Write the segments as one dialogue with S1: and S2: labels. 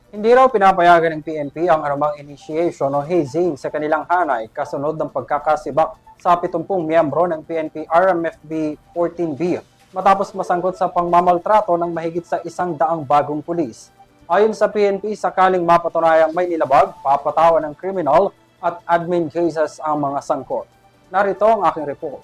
S1: Hindi raw pinapayagan ng PNP ang anumang initiation o hazing sa kanilang hanay kasunod ng pagkakasibak sa 70 miyembro ng PNP RMFB 14B matapos masangkot sa pangmamaltrato ng mahigit sa 100 bagong pulis. Ayon sa PNP, sakaling mapatunayang may nilabag, papatawan ng criminal at admin cases ang mga sangkot. Narito ang aking report.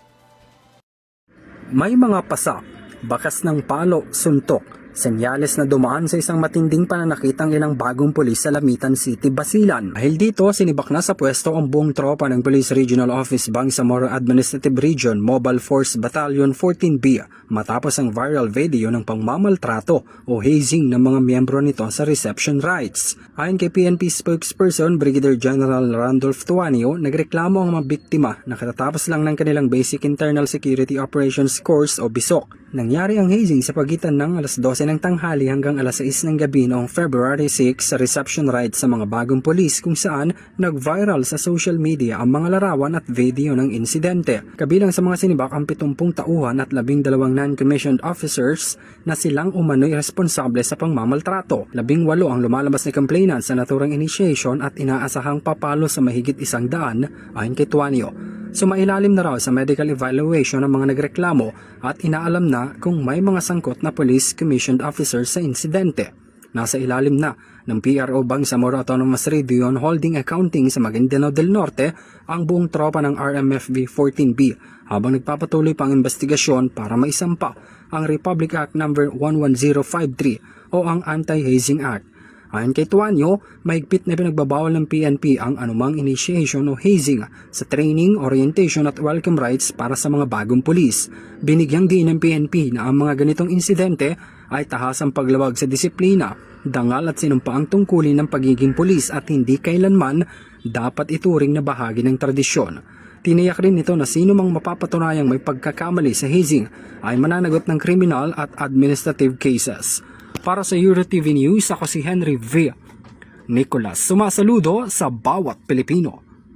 S2: May mga pasak, bakas ng palo, suntok, senyales na dumaan sa isang matinding pananakit ang ilang bagong pulis sa Lamitan City, Basilan. Dahil dito, sinibak na sa pwesto ang buong tropa ng Police Regional Office Bangsamoro Administrative Region Mobile Force Battalion 14B matapos ang viral video ng pangmamaltrato o hazing ng mga miyembro nito sa reception rights. Ayon kay PNP spokesperson Brigadier General Randolph Tuanio, nagreklamo ang mga biktima na katatapos lang ng kanilang Basic Internal Security Operations Course o BISOC. Nangyari ang hazing sa pagitan ng alas 12 ng tanghali hanggang alas 6 ng gabi noong February 6 sa reception rights sa mga bagong polis kung saan nag-viral sa social media ang mga larawan at video ng insidente. Kabilang sa mga sinibak ang 70 tauhan at 12 non-commissioned officers na silang umano'y responsable sa pangmamaltrato. 18 ang lumalabas na complainants sa naturang initiation at inaasahang papalo sa mahigit 100 ayon kay Tuanio. Sumailalim na raw sa medical evaluation ng mga nagreklamo at inaalam na kung may mga sangkot na police commissioned officers sa insidente. Nasa ilalim na ng PRO Bangsamoro Autonomous Region Holding Accounting sa Maguindanao del Norte ang buong tropa ng RMFB 14B habang nagpapatuloy pa ang investigasyon para maisampa ang Republic Act No. 11053 o ang Anti-Hazing Act. Ayon kay Tuanyo, mahigpit na pinagbabawal ng PNP ang anumang initiation o hazing sa training, orientation at welcome rights para sa mga bagong pulis. Binigyang diin ng PNP na ang mga ganitong insidente ay tahasang paglabag sa disiplina, dangal at sinumpaang tungkulin ng pagiging pulis at hindi kailanman dapat ituring na bahagi ng tradisyon. Tiniyak rin nito na sino mang mapapatunayang may pagkakamali sa hazing ay mananagot ng criminal at administrative cases. Para sa EuroTV News, ako si Henry V. Nicolas, sumasaludo sa bawat Pilipino.